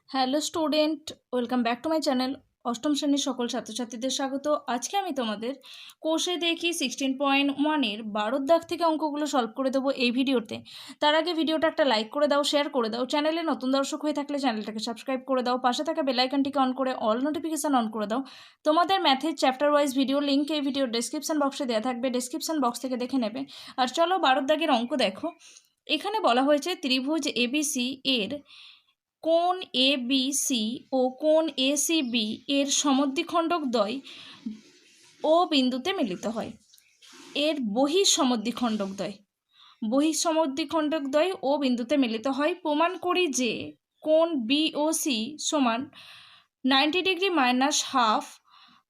Hello student, welcome back to my channel. অষ্টম শ্রেণীর সকল ছাত্রছাত্রীদের স্বাগত। আজকে আমি তোমাদের কোষে দেখি 16.1-এর 12 দাগ থেকে অঙ্কগুলো সলভ করে দেবো এই ভিডিওতে। তার আগে ভিডিওটা একটা লাইক করে দাও, শেয়ার করে দাও। চ্যানেলে নতুন দর্শক হয়ে থাকলে চ্যানেলটাকে সাবস্ক্রাইব করে দাও। পাশে থাকা বেল আইকনটিকে অন করে অল নোটিফিকেশান অন করে দাও। তোমাদের ম্যাথের চ্যাপ্টার ওয়াইজ ভিডিও লিঙ্ক এই ভিডিওর ডেসক্রিপশন বক্সে দেওয়া থাকবে, ডেসক্রিপশন বক্স থেকে দেখে নেবে। আর চলো 12 দাগের অঙ্ক দেখো। এখানে বলা হয়েছে ত্রিভুজ এবিসি এর কোণ এবিসি ও কোণ এসিবি এর সমদ্বিখণ্ডক দ্বয় ও বিন্দুতে মিলিত হয়। এর বহিঃসমদ্বিখণ্ডক দ্বয় ও বিন্দুতে মিলিত হয়। প্রমাণ করি যে কোণ বিওসি সমান 90 ডিগ্রি মাইনাস হাফ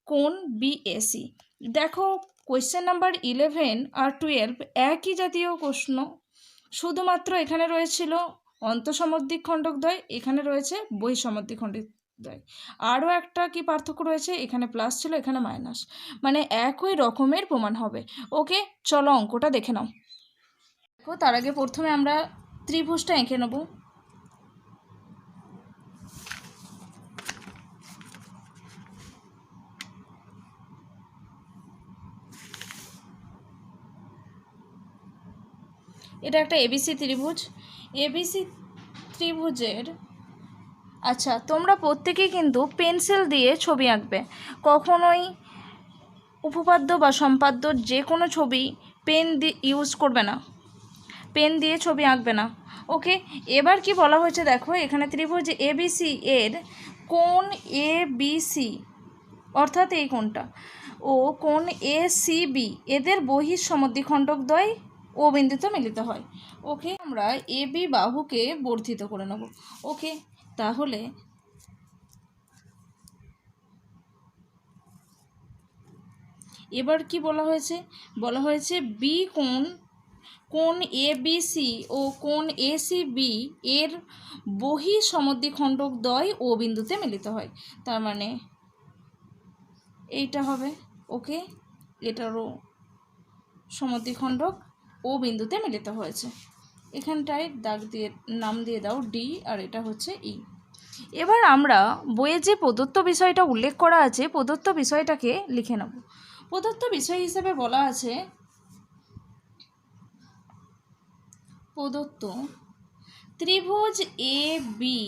কোণ বিএসি। দেখো কোয়েশ্চেন নাম্বার 11 আর 12 একই জাতীয় প্রশ্ন, শুধুমাত্র এখানে রয়েছিল অন্তঃসমদ্বিখণ্ডক দ্বয়, এখানে রয়েছে বহিঃসমদ্বিখণ্ডক দ্বয়। আরও একটা কি পার্থক্য রয়েছে, এখানে প্লাস ছিল, এখানে মাইনাস, মানে একই রকমের প্রমাণ হবে। ওকে, চলো অঙ্কটা দেখে নাও। দেখো, তার আগে প্রথমে আমরা ত্রিভুজটা এঁকে নেব। এটা একটা এবিসি ত্রিভুজ। এবিসি ত্রিভুজের আচ্ছা, তোমরা প্রত্যেকেই কিন্তু পেন্সিল দিয়ে ছবি আঁকবে, কখনোই উপপাদ্য বা সম্পাদ্য যে কোনো ছবি পেন দিয়ে ইউজ করবে না, পেন দিয়ে ছবি আঁকবে না। ওকে, এবার কি বলা হয়েছে দেখো, এখানে ত্রিভুজ এবিসি এর কোণ এবিসি অর্থাৎ এই কোণটা ও কোণ এসিবি এদের বহিঃসমদ্বিখণ্ডক দ্বয় ও বিন্দুতে মিলিত হয়। ওকে, আমরা এবি বাহুকে বর্ধিত করে নেব। ওকে, তাহলে এবার কি বলা হয়েছে বি কোণ এবিসি ও কোণ এসিবি এর বহিঃসমদ্বিখণ্ডক দ্বয় ও বিন্দুতে মিলিত হয়। তার মানে এইটা হবে। ওকে, এটারও সমদ্বিখণ্ডক ও বিন্দুতে মিলিত হয়েছে। এখানটায় দাগ দিয়ে নাম দিয়ে দাও ডি, আর এটা হচ্ছে ই। এবার আমরা বইয়ে যে প্রদত্ত বিষয়টা উল্লেখ করা আছে, প্রদত্ত বিষয়টাকে লিখে নেব। প্রদত্ত বিষয় হিসেবে বলা আছে প্রদত্ত ত্রিভুজ এ বি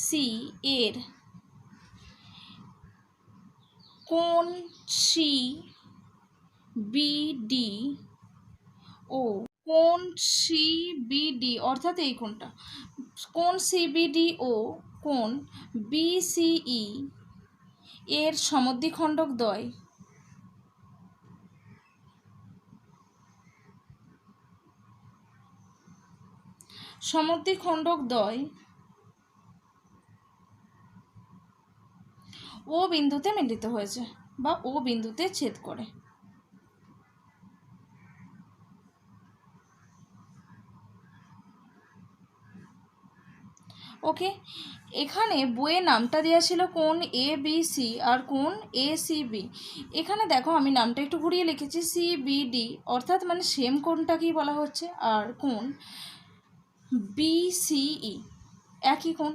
সি এর কোণ সি বিডি ও কোণ সিবিডি অর্থাৎ এই কোণটা, কোণ সিবিডি ও কোণ বিসিই এর সমদ্বিখণ্ডক দ্বয় ও বিন্দুতে মিলিত হয়েছে বা ও বিন্দুতে ছেদ করে। ওকে, এখানে বইয়ে নামটা দেওয়া ছিল কোণ এ বি সি আর কোণ এ সি বি। এখানে দেখো আমি নামটা একটু ঘুরিয়ে লিখেছি সিবিডি, অর্থাৎ মানে সেম কোণটাকেই বলা হচ্ছে, আর কোণ বিসিই একই কোণ।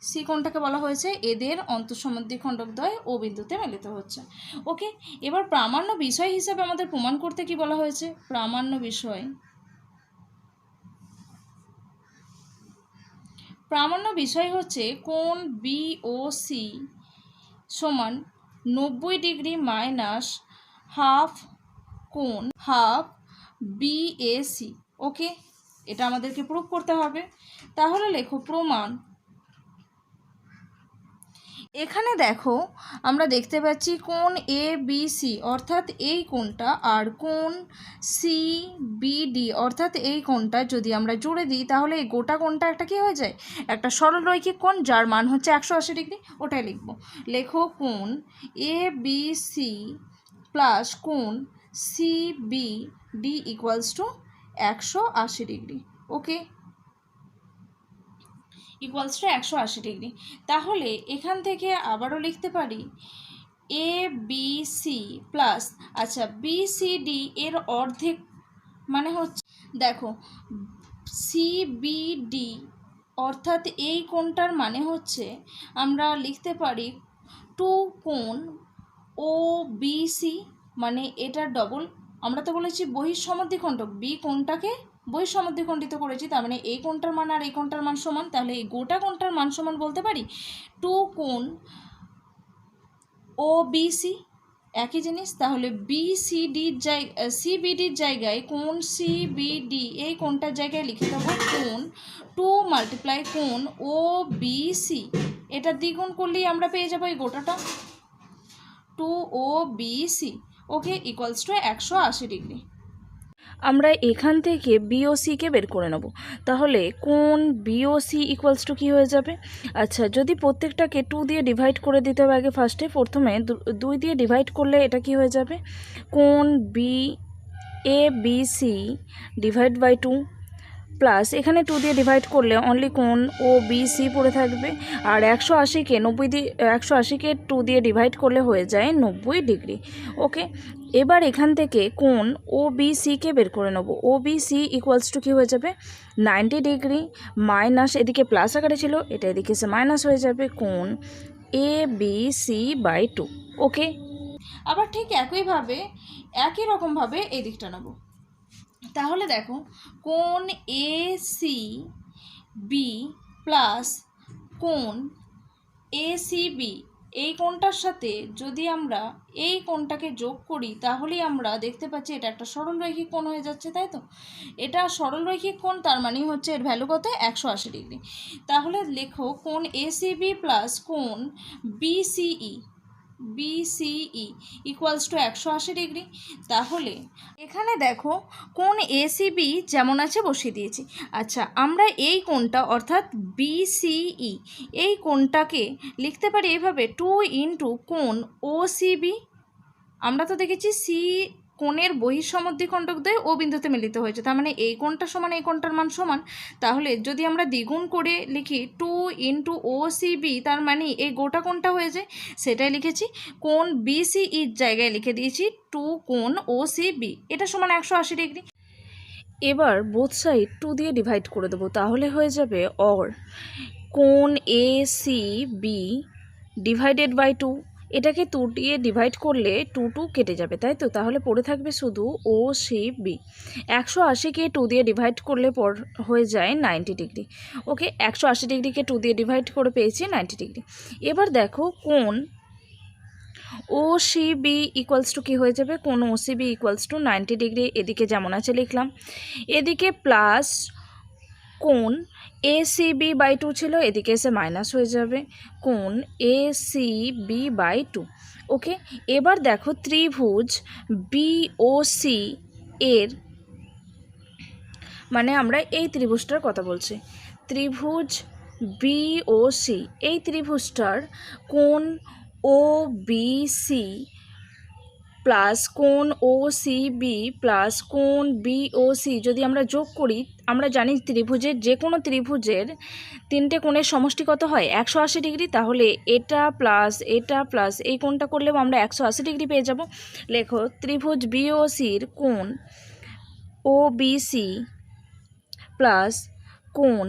সি কোণটাকে বলা হয়েছে এদের অন্তঃসমদ্বিখণ্ডক দ্বয় ও বিন্দুতে মিলিত হচ্ছে। ওকে, এবার প্রামাণ্য বিষয় হিসেবে আমাদের প্রমাণ করতে কি বলা হয়েছে, প্রামাণ্য বিষয় হচ্ছে কোণ বিওসি সমান 90 ডিগ্রি মাইনাস হাফ বিএসি। ওকে, এটা আমাদেরকে প্রুভ করতে হবে। তাহলে লেখো প্রমাণ। এখানে দেখো আমরা দেখতে পাচ্ছি কোণ এ বি সি অর্থাৎ এই কোণটা আর কোণ সি বিডি অর্থাৎ এই কোণটা যদি আমরা জুড়ে দিই, তাহলে এই গোটা কোণটা একটা কি হয়ে যায়, একটা সরলরৈখিক কোণ যার মান হচ্ছে 180 ডিগ্রি। ওটাই লিখবো। লেখো কোণ এ বি সি প্লাস কোণ C B D equals to 180 degree. Okay, equals to 180 degree. তাহলে এখান থেকে আবারও লিখতে পারি এ বি সি প্লাস, আচ্ছা বিসিডি এর অর্ধেক মানে হচ্ছে, দেখো সিবিডি অর্থাৎ এই কোণটার মানে হচ্ছে আমরা লিখতে পারি 2 কোণ ও বি সি, মানে এটার ডবল। আমরা তো বলেছি বহিঃসমদ্বিখণ্ডক, বি কোণটাকে বহিঃসমদ্বিখণ্ডিত করেছি, তার মানে এই কোণটার মান আর এই কোণটার মান সমান, তাহলে এই গোটা কোণটার মান সমান বলতে পারি 2 কোণ ও বি সি। একই জিনিস, তাহলে সিবিডির জায়গায় কোণ সিবিডি, এই কোণটার জায়গায় লিখে দেবো কোণ 2 মাল্টিপ্লাই কোণ ও বি সি, এটা দ্বিগুণ করলেই আমরা পেয়ে যাবো এই গোটাটা 2 O B C. Okay, equals to 180 degree. আমরা এখান থেকে বিওসিকে বের করে নেব। তাহলে কোণ বিওসি ইকুয়ালস টু কী হয়ে যাবে? আচ্ছা, যদি প্রত্যেকটাকে 2 দিয়ে ডিভাইড করে দিতে হবে আগে, প্রথমে 2 দিয়ে ডিভাইড করলে এটা কি হয়ে যাবে? কোণ B A B C divide by 2 plus এখানে 2 দিয়ে ডিভাইড করলে অনলি কোণ ও বি সি পড়ে থাকবে, আর 180কে 2 দিয়ে ডিভাইড করলে হয়ে যায় 90 ডিগ্রি। ওকে, এবার এখান থেকে কোণ ও বি সিকে বের করে নেব। ও বি সি ইকুয়ালস টু কী হয়ে যাবে? 90 ডিগ্রি মাইনাস, এদিকে প্লাস আকারে ছিল, এটা এদিকে এসে মাইনাস হয়ে যাবে, কোণ এ বি সি বাই 2। ওকে, আবার ঠিক একই রকমভাবে এই দিকটা নেব। তাহলে দেখো, কোণ এ সি বি প্লাস কোণ এ সি বি, এই কোণটার সাথে যদি আমরা এই কোণটাকে যোগ করি তাহলেই আমরা দেখতে পাচ্ছি এটা একটা সরলরৈখিক কোণ হয়ে যাচ্ছে, তাই তো? এটা সরলরৈখিক কোণ, তার মানে হচ্ছে এর ভ্যালু কত? 180 ডিগ্রি। তাহলে লেখো কোণ এসিবি প্লাস কোণ বিসিই ইকুয়ালস টু 180 ডিগ্রি। তাহলে এখানে দেখো কোণ এসিবি যেমন আছে বসিয়ে দিয়েছি। আচ্ছা, আমরা এই কোণটা অর্থাৎ বিসিই, এই কোণটাকে লিখতে পারি এভাবে 2 ইন্টু কোণ ওসিবি। আমরা তো দেখেছি সি কোণের বহিঃসমদ্বিখণ্ডকদ্বয় ও বিন্দুতে মিলিত হয়েছে, তার মানে এই কোণটা সমান এই কোণটার মান সমান। তাহলে যদি আমরা দ্বিগুণ করে লিখি 2 ইন্টু ও সি বি, তার মানে এই গোটা কোণটা হয়ে যায়, সেটাই লিখেছি। কোণ বিসিইর জায়গায় লিখে দিয়েছি 2 কোণ ও সি বি, এটা সমান 180 ডিগ্রি। এবার বোথ সাইড 2 দিয়ে ডিভাইড করে দেবো, তাহলে হয়ে যাবে অর কোণ A C B divided by 2। এটাকে 2 দিয়ে ডিভাইড করলে 2 কেটে যাবে, তাই তো? তাহলে পড়ে থাকবে শুধু ও সি বি। 180কে 2 দিয়ে ডিভাইড করলে হয়ে যায় 90 ডিগ্রি। ওকে, 180 ডিগ্রিকে 2 দিয়ে ডিভাইড করে পেয়েছি 90 ডিগ্রি। এবার দেখো কোণ O C B equals to কী হয়ে যাবে? কোণ O C B equals to 90 degree, এদিকে যেমন আছে লিখলাম, এদিকে প্লাস কোণ এ সি বি বাই 2 ছিল, এদিকে এসে মাইনাস হয়ে যাবে, কোণ এ সি বি বাই 2। ওকে, এবার দেখো ত্রিভুজ বি ও সি এর, মানে আমরা এই ত্রিভুজটার কথা বলছি, ত্রিভুজ বি ও সি, এই ত্রিভুজটার কোণ ও বি সি প্লাস কোণ ও সি বি প্লাস কোণ বি ও সি যদি আমরা যোগ করি, আমরা জানি ত্রিভুজের যে কোনো ত্রিভুজের 3টে কোণের সমষ্টি কত হয়? 180 ডিগ্রি। তাহলে এটা প্লাস এই কোণটা করলেও আমরা 180 ডিগ্রি পেয়ে যাব। লেখো ত্রিভুজ বি ও সির কোণ ও বি সি প্লাস কোণ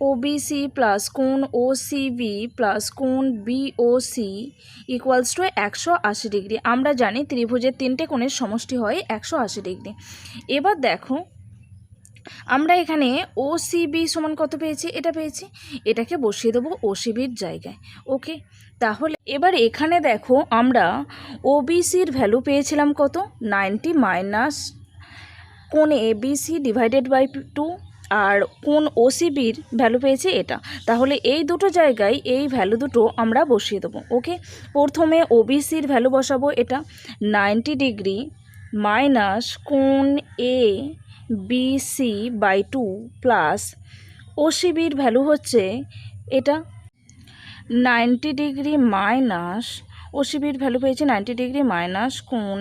ওবিসি প্লাস কোণ ওসিবি প্লাস কোণ বিওসি ইকুয়ালস টু 180 ডিগ্রি। আমরা জানি ত্রিভুজের 3টে কোণের সমষ্টি হয় 180 ডিগ্রি। এবার দেখো আমরা এখানে ওসিবি সমান কত পেয়েছি? এটা পেয়েছি, এটাকে বসিয়ে দেবো ওসিবির জায়গায়। ওকে, তাহলে এবার এখানে দেখো আমরা ওবিসির ভ্যালু পেয়েছিলাম কত? 90 মাইনাস কোণ এবিসি ডিভাইডেড বাই 2, আর কোণ ওসিবির ভ্যালু পেয়েছি এটা। তাহলে এই দুটো জায়গায় এই ভ্যালু দুটো আমরা বসিয়ে দেবো। ওকে, প্রথমে ওবিসির ভ্যালু বসাবো, এটা 90 ডিগ্রি মাইনাস কোণ A B C by 2 plus ওসিবির ভ্যালু হচ্ছে এটা 90 ডিগ্রি মাইনাস, ওসিবির ভ্যালু পেয়েছি 90 ডিগ্রি মাইনাস কোণ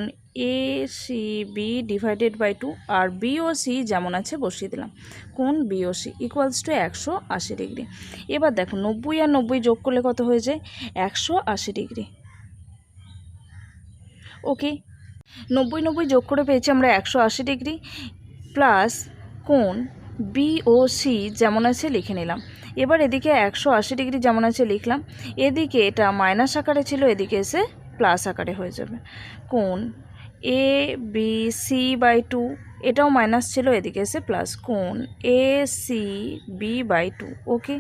A C B divided by 2, আর বিওসি যেমন আছে বসিয়ে দিলাম, কোণ বিওসি ইকুয়ালস টু 180 ডিগ্রি। এবার দেখো 90 আর 90 যোগ করলে কত হয়ে যায়? 180 ডিগ্রি। ওকে, 90 যোগ করে পেয়েছি আমরা 180 ডিগ্রি প্লাস কোণ বি ও সি যেমন আছে লিখে নিলাম। এবার এদিকে 180 ডিগ্রি যেমন আছে লিখলাম, এদিকে এটা মাইনাস আকারে ছিল, এদিকে এসে প্লাস আকারে হয়ে যাবে। কোণ এ বি সি বাই 2, এটাও মাইনাস ছিল, এদিকে এসে প্লাস। কোণ এ সি বি বাই 2। ওকে,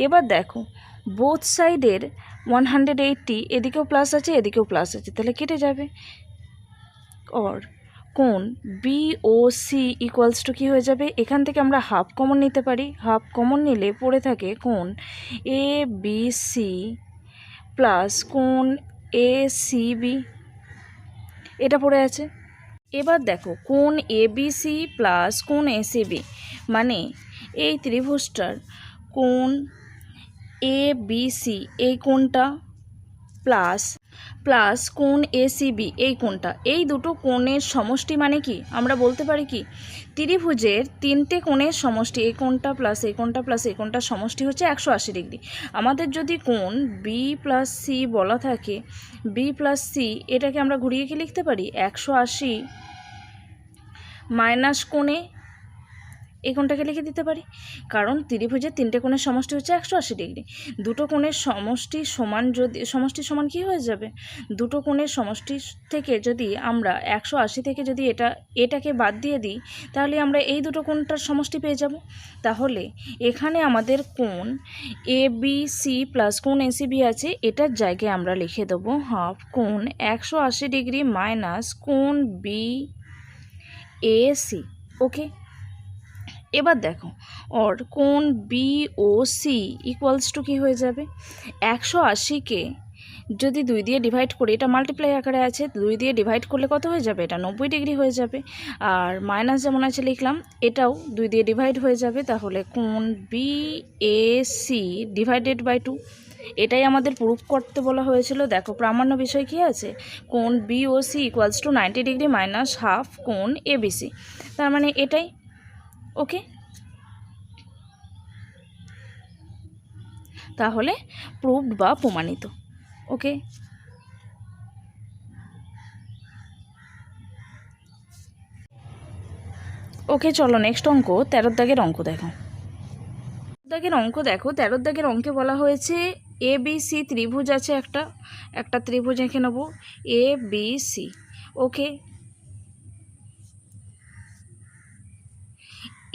এবার দেখো বোথ সাইডের 180, এদিকেও প্লাস আছে এদিকেও প্লাস আছে, তাহলে কেটে যাবে। আর কোণ B O C equals to কী হয়ে যাবে, এখান থেকে আমরা হাফ কমন নিতে পারি, হাফ কমন নিলে পড়ে থাকে কোণ এ বি সি প্লাস কোণ এ সি বি, এটা পড়ে আছে। এবার দেখো কোণ এ বি সি প্লাস কোণ এ সি বি, মানে এই ত্রিভুজটার কোণ এ বি সি এই কোণটা প্লাস কোণ এ সি বি এই কোণটা, এই দুটো কোণের সমষ্টি মানে কি আমরা বলতে পারি কি, ত্রিভুজের তিনটে কোণের সমষ্টি, এই কোণটা প্লাস এই কোণটা প্লাস এই কোণটার সমষ্টি হচ্ছে 180 ডিগ্রি। আমাদের যদি কোণ বি প্লাস সি বলা থাকে, বি প্লাস সি এটাকে আমরা ঘুরিয়ে কি লিখতে পারি 180 মাইনাস কোণে এই কোণটাকে লিখে দিতে পারি, কারণ ত্রিভুজের তিনটে কোণের সমষ্টি হচ্ছে 180 ডিগ্রি। দুটো কোণের সমষ্টি সমান, যদি সমষ্টি সমান কী হয়ে যাবে, দুটো কোণের সমষ্টি থেকে যদি আমরা 180 থেকে যদি এটাকে বাদ দিয়ে দিই, তাহলে আমরা এই দুটো কোণটার সমষ্টি পেয়ে যাব। তাহলে এখানে আমাদের কোণ এ বি সি প্লাস কোণ এ সি বি আছে, এটার জায়গায় আমরা লিখে দেবো হাফ কোণ 180 ডিগ্রি মাইনাস কোণ বি এ সি। ওকে, এবার দেখো ওর কোণ B O C equals to কী হয়ে যাবে, 180কে যদি 2 দিয়ে ডিভাইড করি, এটা মাল্টিপ্লাই আকারে আছে, 2 দিয়ে ডিভাইড করলে কত হয়ে যাবে, এটা 90 ডিগ্রি হয়ে যাবে। আর মাইনাস যেমন আছে লিখলাম, এটাও 2 দিয়ে ডিভাইড হয়ে যাবে, তাহলে কোণ B A C divided by 2, এটাই আমাদের প্রুফ করতে বলা হয়েছিল। দেখো প্রামাণ্য বিষয় কী আছে, কোণ B O C equals to 90 degree minus half কোণ এ বি সি, তার মানে এটাই। ওকে, তাহলে প্রুভড বা প্রমাণিত। ওকে, ওকে চলো নেক্সট অঙ্ক, 13 দাগের অঙ্ক দেখো। 13 দাগের অঙ্কে বলা হয়েছে এ বি সি ত্রিভুজ আছে, একটা ত্রিভুজ এঁকে নেব এ বি সি। ওকে,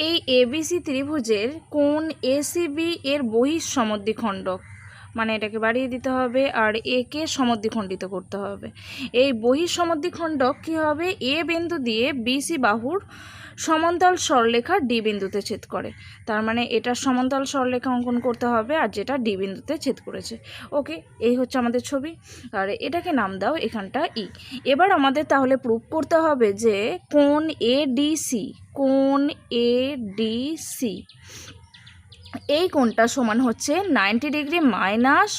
এই এবিসি ত্রিভুজের কোণ এসিবি এর বহিঃসমদ্বিখণ্ডক, মানে এটাকে বাড়িয়ে দিতে হবে আর একে সমদ্বিখণ্ডিত করতে হবে। এই বহিঃসমদ্বিখণ্ডক কী হবে, এ বিন্দু দিয়ে বিসি বাহুর সমান্তরাল সরলরেখা ডি বিন্দুতে ছেদ করে, তার মানে এটার সমান্তরাল সরলরেখা অঙ্কন করতে হবে আর যেটা ডি বিন্দুতে ছেদ করেছে। ওকে, এই হচ্ছে আমাদের ছবি, আর এটাকে নাম দাও এখানটা ই। এবার আমাদের তাহলে প্রুভ করতে হবে যে কোণ এডিসি, কোণ এডিসি এই কোণটা সমান হচ্ছে 90 ডিগ্রি মাইনাস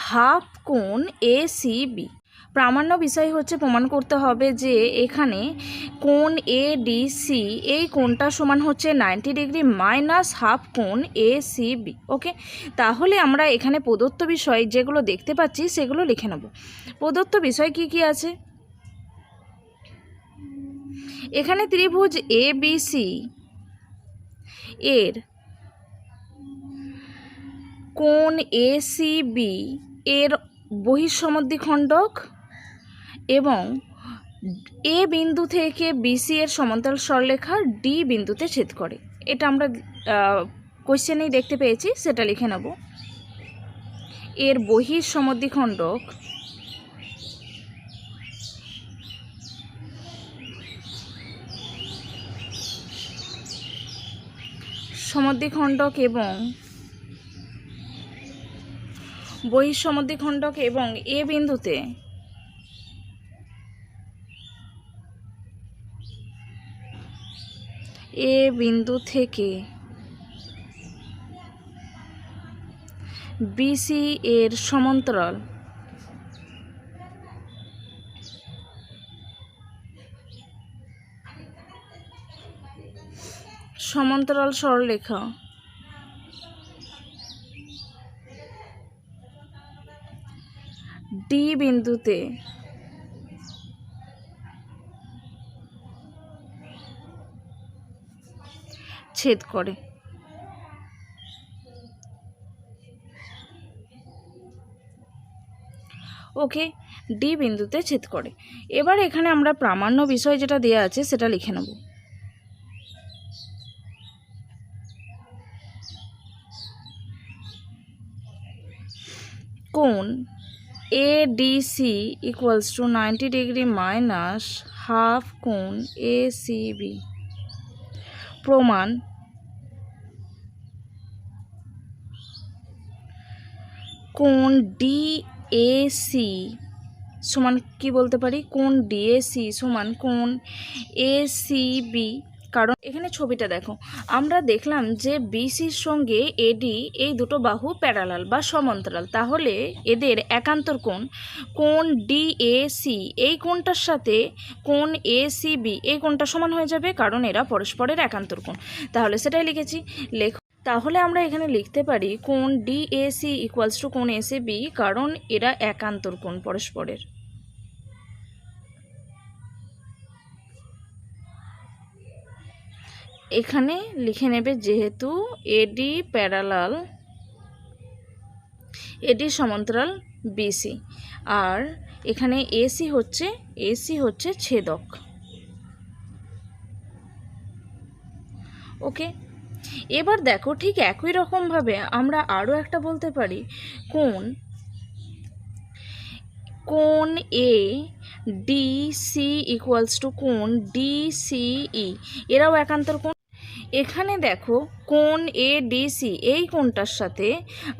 হাফ কোণ এসিবি। প্রামাণ্য বিষয় হচ্ছে প্রমাণ করতে হবে যে এখানে কোণ এডিসি এই কোণটা সমান হচ্ছে 90 ডিগ্রি মাইনাস হাফ কোণ এসিবি। ওকে, তাহলে আমরা এখানে প্রদত্ত বিষয় যেগুলো দেখতে পাচ্ছি সেগুলো লিখে নেব। প্রদত্ত বিষয় কি কি আছে, এখানে ত্রিভুজ এবিসি এর কোণ এসিবি এর বহিঃসমদ্বিখণ্ডক এবং এ বিন্দু থেকে বিসি এর সমান্তরাল সরলরেখা ডি বিন্দুতে ছেদ করে, এটা আমরা কোশ্চেনেই দেখতে পেয়েছি, সেটা লিখে নেব। এর বহিঃসমদ্বিখণ্ডক এবং বহিঃসমদ্বিখণ্ডক এবং এ বিন্দুতে এ বিন্দু থেকে বিসি এর সমান্তরাল সরলরেখা ডি বিন্দুতে ছেদ করে। ওকে, ডি বিন্দুতে ছেদ করে। এবার এখানে আমরা প্রামাণ্য বিষয় যেটা দেওয়া আছে সেটা লিখে নেব। কোণ ADC equals to 90 degree minus half কোণ ACB। প্রমাণ কোণ DAC সমান কি বলতে পারি, কোণ DAC সমান কোণ ACB। কারণ এখানে ছবিটা দেখো, আমরা দেখলাম যে BCর সঙ্গে AD এই দুটো বাহু প্যারালাল বা সমান্তরাল, তাহলে এদের একান্তর কোণ DAC এই কোণটার সাথে কোণ ACB এই কোণটা সমান হয়ে যাবে, কারণ এরা পরস্পরের একান্তর কোণ। তাহলে সেটাই লিখেছি। তাহলে আমরা এখানে লিখতে পারি কোণ DAC ইকুয়ালস টু কোণ ACB, কারণ এরা একান্তর কোণ পরস্পরের। এখানে লিখে নেবে যেহেতু AD প্যারালাল, AD সমান্তরাল BC, আর এখানে AC হচ্ছে ছেদক। ওকে, এবার দেখো ঠিক একই রকমভাবে আমরা আরও একটা বলতে পারি কোণ ADC ইকুয়ালস টু কোণ DCE, এরাও একান্তর কোণ। এখানে দেখো কোণ ADC এই কোণটার সাথে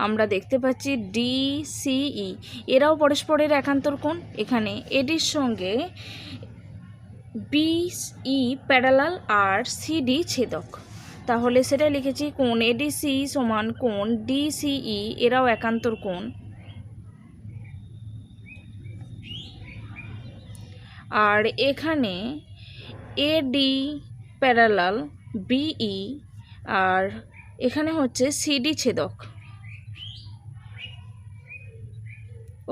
আমরা দেখতে পাচ্ছি DCE, এরাও পরস্পরের একান্তর কোণ। এখানে ADর সঙ্গে BE প্যারালাল আর CD ছেদক, তাহলে সেটাই লিখেছি কোণ ADC সমান কোণ DCE, এরাও একান্তর কোণ। আর এখানে AD প্যারালাল BE, আর এখানে হচ্ছে CD ছেদক।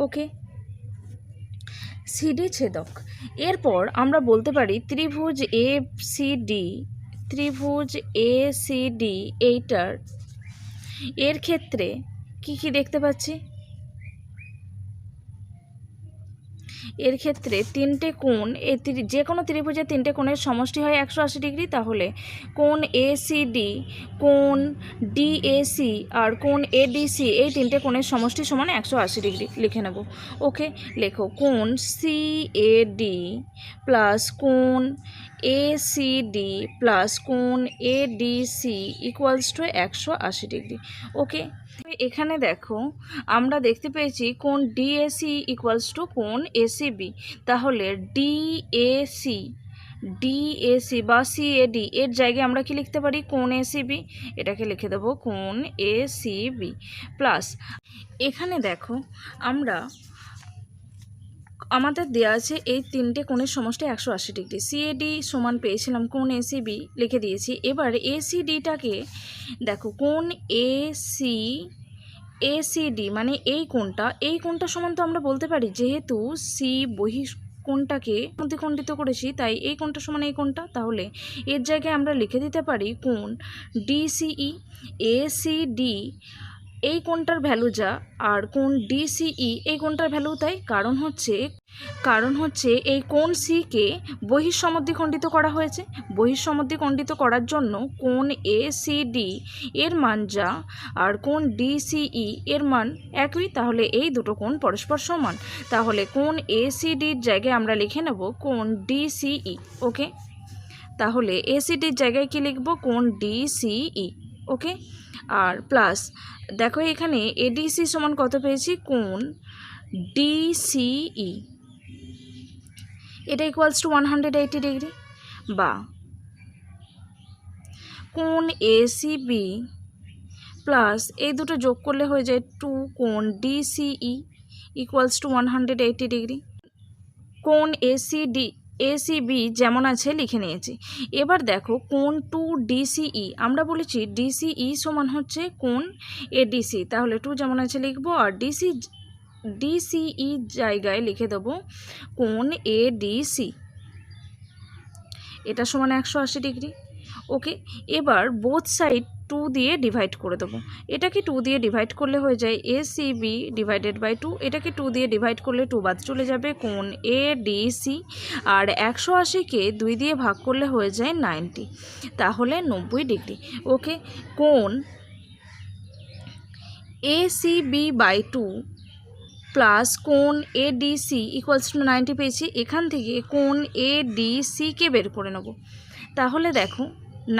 ওকে, CD ছেদক। এরপর আমরা বলতে পারি ত্রিভুজ ACD এইটার এর ক্ষেত্রে কি কি দেখতে পাচ্ছি, এর ক্ষেত্রে তিনটে কোণ, যে কোনো ত্রিভুজের তিনটে কোণের সমষ্টি হয় 180 ডিগ্রি, তাহলে কোণ ACD, কোণ DAC আর কোণ ADC এই তিনটে কোণের সমষ্টি সমান 180 ডিগ্রি লিখে নেব। ওকে, লেখো কোণ CAD প্লাস কোণ ACD প্লাস কোণ ADC ইকুয়ালস টু 180 ডিগ্রি। ওকে, এখানে দেখো আমরা দেখতে পেয়েছি কোণ DAC ইকুয়ালস টু কোণ ACB, তাহলে DAC বা CAD এর জায়গায় আমরা কি লিখতে পারি, কোণ ACB, এটাকে লিখে দেবো কোণ ACB প্লাস, এখানে দেখো আমাদের দেওয়া আছে এই তিনটে কোণের সমষ্টি 180 ডিগ্রি, CAD সমান পেয়েছিলাম কোণ ACB লিখে দিয়েছি। এবার ACDটাকে দেখো কোণ ACD মানে এই কোণটা সমান তো আমরা বলতে পারি, যেহেতু C কোণটাকে দ্বিখণ্ডিত করেছি তাই এই কোণটা সমান এই কোণটা, তাহলে এর জায়গায় আমরা লিখে দিতে পারি কোণ DCE। ACD এই কোণটার ভ্যালু যা, আর কোণ DCE এই কোণটার ভ্যালু তাই, কারণ হচ্ছে এই কোণ সিকে বহিঃসমদ্বিখণ্ডিত করা হয়েছে। বহিঃসমদ্বিখণ্ডিত করার জন্য কোণ ACD এর মান যা আর কোণ DCE এর মান একই, তাহলে এই দুটো কোণ পরস্পর সমান, তাহলে কোণ ACDর জায়গায় আমরা লিখে নেব কোণ DCE। ওকে, তাহলে ACDর জায়গায় কি লিখব, কোণ DCE। ওকে, আর প্লাস দেখো এখানে ADC সমান কত পেয়েছি, কোণ DCE, এটা ইকুয়ালস টু 180 ডিগ্রি, বা কোণ ACB প্লাস এই দুটো যোগ করলে হয়ে যায় 2 কোণ DCE ইকুয়ালস টু 180 ডিগ্রি। কোণ ACB যেমন আছে লিখে নিয়েছি। এবার দেখো কোণ 2DCE, আমরা বলেছি DCE সমান হচ্ছে কোণ ADC, তাহলে 2 যেমন আছে লিখবো, আর DCE জায়গায় লিখে দেবো কোণ ADC, এটা সমান 180 ডিগ্রি। ওকে, এবার বোথ সাইড 2 দিয়ে ডিভাইড করে দেবো। এটাকে 2 দিয়ে ডিভাইড করলে হয়ে যায় ACB ডিভাইডেড বাই 2। এটাকে 2 দিয়ে ডিভাইড করলে 2 বাদ চলে যাবে, কোণ ADC। আর 180কে 2 দিয়ে ভাগ করলে হয়ে যায় 90, তাহলে 90 ডিগ্রি। ওকে, কোণ ACB বাই 2 প্লাস কোণ ADC ইকুয়ালস টু 90 পেয়েছি। এখান থেকে কোণ ADCকে বের করে নেব। তাহলে দেখো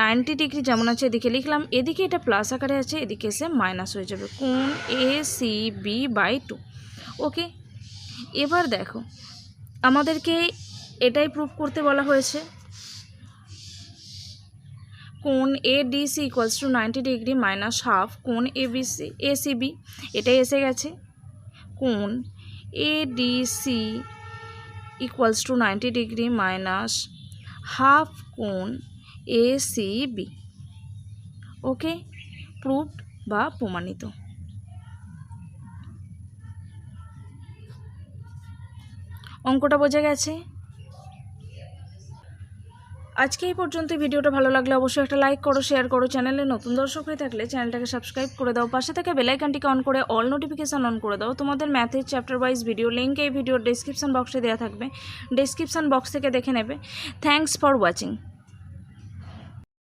90 ডিগ্রি যেমন আছে এদিকে লিখলাম, এদিকে এটা প্লাস আকারে আছে, এদিকে এসে মাইনাস হয়ে যাবে, কোণ ACB বাই 2। ওকে, এবার দেখো আমাদেরকে এটাই প্রুভ করতে বলা হয়েছে, কোণ ADC equals to 90 degree minus half কোণ ACB, এটাই এসে গেছে। কোণ ADC equals to 90 degree minus half কোণ ACB। ওকে, প্রুভড বা প্রমাণিত। অঙ্কটা বোঝা গেছে। আজকে এই পর্যন্ত। ভিডিওটা ভালো লাগলে অবশ্যই একটা লাইক করো, শেয়ার করো। চ্যানেলে নতুন দর্শক হয়ে থাকলে চ্যানেলটাকে সাবস্ক্রাইব করে দাও, পাশে থেকে বেল আইকনটিকে অন করে অল নোটিফিকেশান অন করে দাও। তোমাদের ম্যাথের চ্যাপ্টার ওয়াইজ ভিডিও লিঙ্ক এই ভিডিওর ডেসক্রিপশন বক্সে দেওয়া থাকবে, ডেসক্রিপশন বক্স থেকে দেখে নেবে। Thanks for watching.